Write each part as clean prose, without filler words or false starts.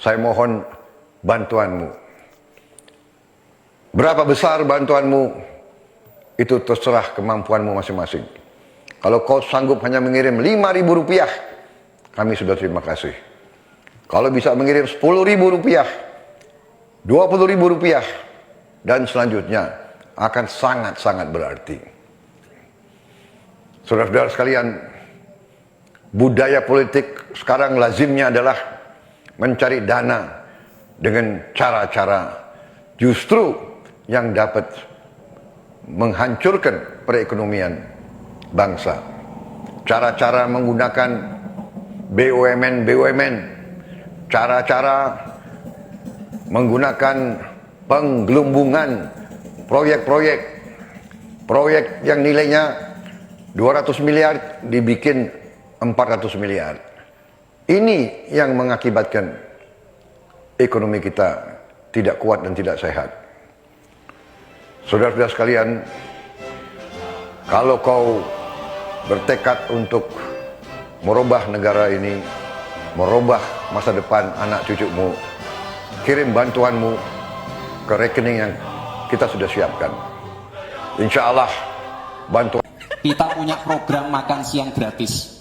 saya mohon bantuanmu. Berapa besar bantuanmu, itu terserah kemampuanmu masing-masing. Kalau kau sanggup hanya mengirim 5.000 rupiah, kami sudah terima kasih. Kalau bisa mengirim 10.000 rupiah, 20.000 rupiah, dan selanjutnya akan sangat-sangat berarti. Saudara-saudara sekalian, budaya politik sekarang lazimnya adalah mencari dana dengan cara-cara justru yang dapat menghancurkan perekonomian bangsa. Cara-cara menggunakan BUMN, cara-cara menggunakan penggelumbungan proyek yang nilainya 200 miliar dibikin 400 miliar. Ini yang mengakibatkan ekonomi kita tidak kuat dan tidak sehat. Saudara-saudara sekalian, kalau kau bertekad untuk merubah negara ini, merubah masa depan anak cucumu, kirim bantuanmu ke rekening yang kita sudah siapkan. Insya Allah bantuan. Kita punya program makan siang gratis.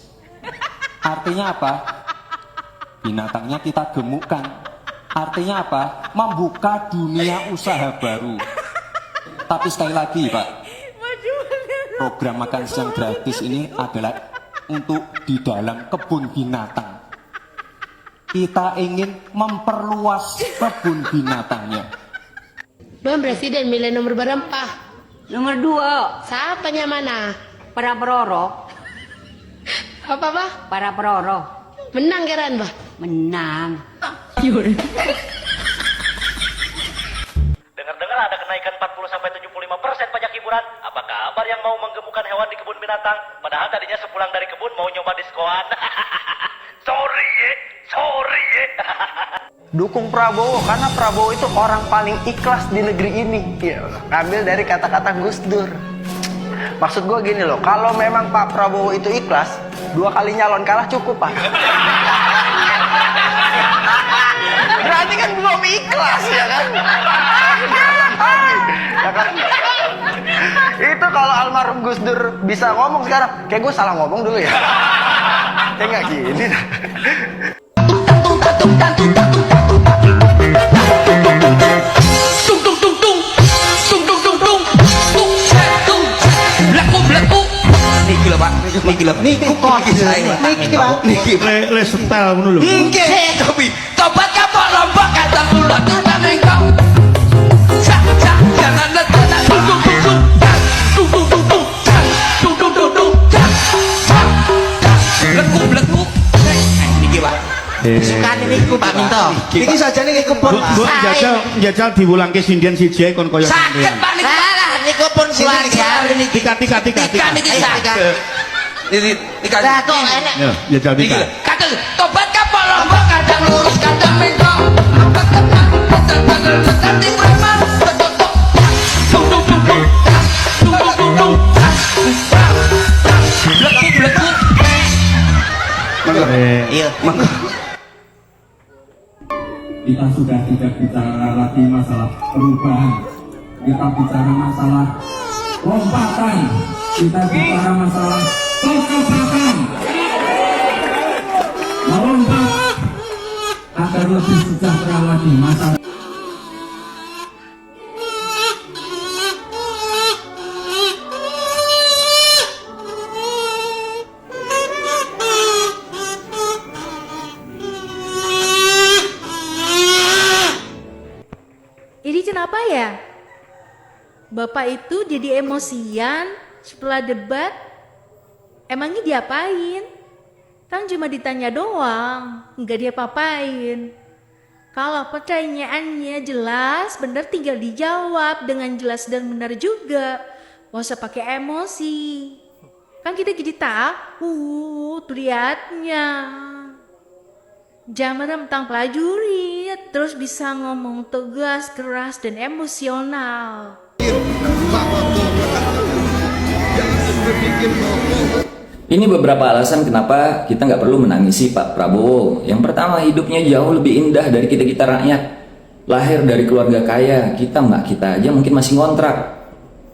Artinya apa? Binatangnya kita gemukkan. Artinya apa? Membuka dunia usaha baru. Tapi sekali lagi Pak, program makan siang gratis ini adalah untuk di dalam kebun binatang. Kita ingin memperluas kebun binatangnya. Bang Presiden milih nomor berapa? Nomor 2. Siapanya mana? Para Peroro. Apa bah? Para Peroro. Menang keren bah? Menang. Dengar-dengar ada kenaikan 40-75% pajak hiburan. Apa kabar yang mau menggemukkan hewan di kebun binatang? Padahal tadinya sepulang dari kebun mau nyoba diskoan. Sorry ya. Dukung Prabowo karena Prabowo itu orang paling ikhlas di negeri ini. Ambil dari kata-kata Gus Dur. Maksud gue gini loh, kalau memang Pak Prabowo itu ikhlas, 2 kali nyalon kalah cukup Pak. Berarti kan belum ikhlas ya kan? Ya kan? Itu kalau almarhum Gus Dur bisa ngomong sekarang, kayak gue salah ngomong dulu ya. Kayak nggak gini. Niki lho Pak, niki lho. Niki kok niki Pak. Niki le setel ngono lho. Niki tapi tobat kapok lombok kadang ulun kita mengkong. Sak jangan letak leku. Niki Pak. Sukane niku Pak Minto. Iki sajane nggih kebon. Bu njajal diwulangke sindian siji kon kaya Saged Pak niku. Alah niku pun keluarga niki. Tika. Niki saged. Niki lah kok enak. Ya, njajal tika. Kadang tobat kapok lombok kadang lurus kadang mengkong. Apa tenang nanti preman betok. Leku. Iya, mangga. Kita sudah tidak bicara lagi masalah perubahan, kita bicara masalah lompatan, kita bicara masalah kecepatan, melompat agar lebih sejahtera lagi masalah. Jadi kenapa ya? Bapak itu jadi emosian setelah debat. Emangnya diapain? Kan cuma ditanya doang, nggak diapa-apain. Kalau pertanyaannya jelas, benar tinggal dijawab dengan jelas dan benar juga. Gak usah pakai emosi. Kan kita jadi tahu tuh liatnya. Jangan mentang prajurit, terus bisa ngomong tegas, keras, dan emosional. Ini beberapa alasan kenapa kita nggak perlu menangisi Pak Prabowo. Yang pertama, hidupnya jauh lebih indah dari kita-kita rakyat. Lahir dari keluarga kaya, kita aja mungkin masih ngontrak.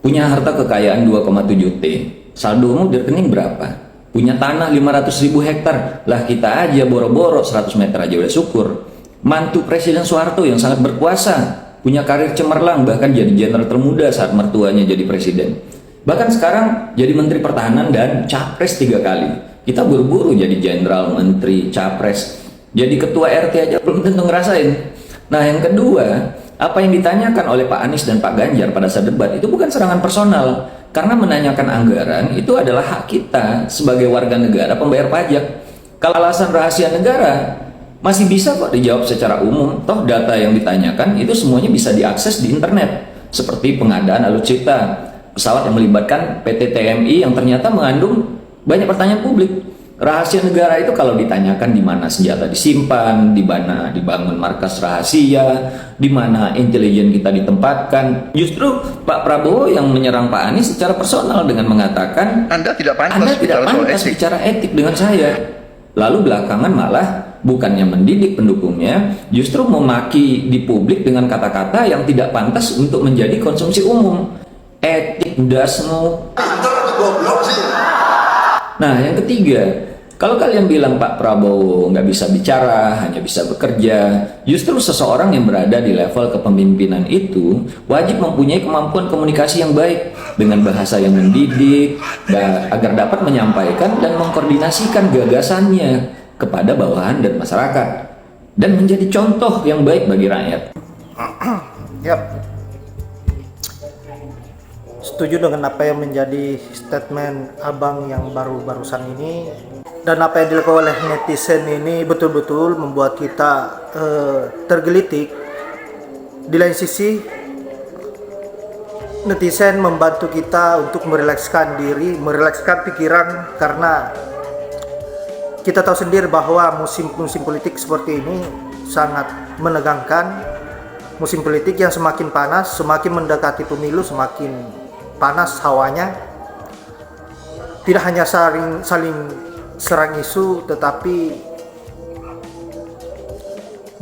Punya harta kekayaan 2,7 T. Saldomu di rekening berapa? Punya tanah 500.000 hektar. Lah kita aja boro-boro 100 meter aja udah syukur. Mantu Presiden Soeharto yang sangat berkuasa. Punya karir cemerlang, bahkan jadi jenderal termuda saat mertuanya jadi presiden. Bahkan sekarang jadi Menteri Pertahanan dan Capres 3 kali. Kita buru-buru jadi jenderal, menteri, capres. Jadi ketua RT aja belum tentu ngerasain. Nah yang kedua, apa yang ditanyakan oleh Pak Anies dan Pak Ganjar pada saat debat itu bukan serangan personal. Karena menanyakan anggaran itu adalah hak kita sebagai warga negara pembayar pajak. Kalau alasan rahasia negara, masih bisa kok dijawab secara umum. Toh data yang ditanyakan itu semuanya bisa diakses di internet. Seperti pengadaan alutsista, pesawat yang melibatkan PT TMI yang ternyata mengandung banyak pertanyaan publik. Rahasia negara itu kalau ditanyakan di mana senjata disimpan, di mana dibangun markas rahasia, di mana intelijen kita ditempatkan. Justru Pak Prabowo yang menyerang Pak Anies secara personal dengan mengatakan Anda tidak pantas bicara etik dengan saya. Lalu belakangan malah bukannya mendidik pendukungnya, justru memaki di publik dengan kata-kata yang tidak pantas untuk menjadi konsumsi umum. Etik dasmu. Nah yang ketiga, kalau kalian bilang Pak Prabowo nggak bisa bicara, hanya bisa bekerja, justru seseorang yang berada di level kepemimpinan itu wajib mempunyai kemampuan komunikasi yang baik dengan bahasa yang mendidik, agar dapat menyampaikan dan mengkoordinasikan gagasannya kepada bawahan dan masyarakat, dan menjadi contoh yang baik bagi rakyat. Yap. Setuju dengan apa yang menjadi statement abang yang barusan ini, dan apa yang dilakukan oleh netizen ini betul-betul membuat kita tergelitik. Di lain sisi, netizen membantu kita untuk merilekskan diri, merilekskan pikiran, karena kita tahu sendiri bahwa musim politik seperti ini sangat menegangkan. Musim politik yang semakin panas, semakin mendekati pemilu, semakin panas hawanya. Tidak hanya saling serang isu, tetapi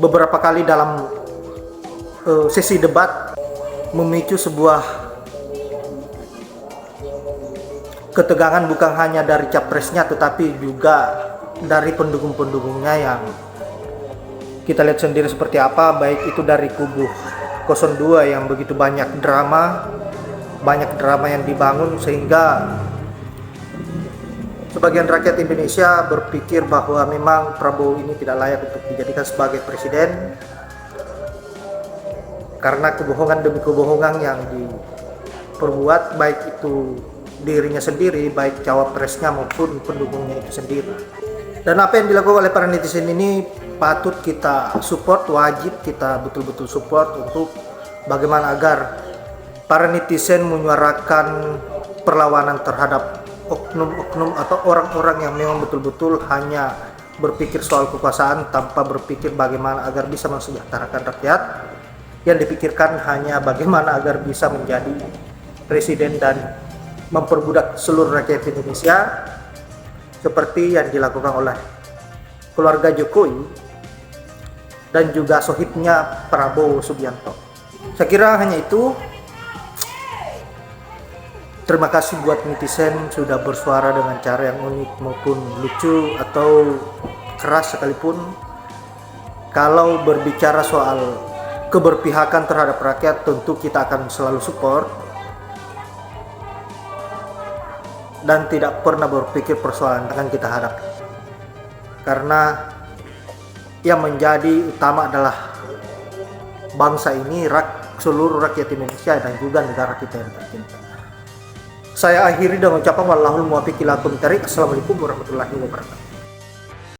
beberapa kali dalam sesi debat memicu sebuah ketegangan, bukan hanya dari capresnya tetapi juga dari pendukung-pendukungnya, yang kita lihat sendiri seperti apa, baik itu dari kubu 02 yang begitu banyak drama yang dibangun, sehingga sebagian rakyat Indonesia berpikir bahwa memang Prabowo ini tidak layak untuk dijadikan sebagai presiden karena kebohongan demi kebohongan yang diperbuat, baik itu dirinya sendiri, baik cawapresnya maupun pendukungnya itu sendiri. Dan apa yang dilakukan oleh para netizen ini patut kita support, wajib kita betul-betul support untuk bagaimana agar para netizen menyuarakan perlawanan terhadap oknum-oknum atau orang-orang yang memang betul-betul hanya berpikir soal kekuasaan tanpa berpikir bagaimana agar bisa mensejahterakan rakyat. Yang dipikirkan hanya bagaimana agar bisa menjadi presiden dan memperbudak seluruh rakyat Indonesia, seperti yang dilakukan oleh keluarga Jokowi dan juga sohibnya Prabowo Subianto. Saya kira hanya itu. Terima kasih buat netizen sudah bersuara dengan cara yang unik maupun lucu atau keras sekalipun. Kalau berbicara soal keberpihakan terhadap rakyat, tentu kita akan selalu support dan tidak pernah berpikir persoalan akan kita hadapi, karena yang menjadi utama adalah bangsa ini, seluruh rakyat Indonesia dan juga negara kita yang tercinta. Saya akhiri dengan ucapan wallahul muwaffiq ila aqwamit thoriq. Assalamualaikum warahmatullahi wabarakatuh.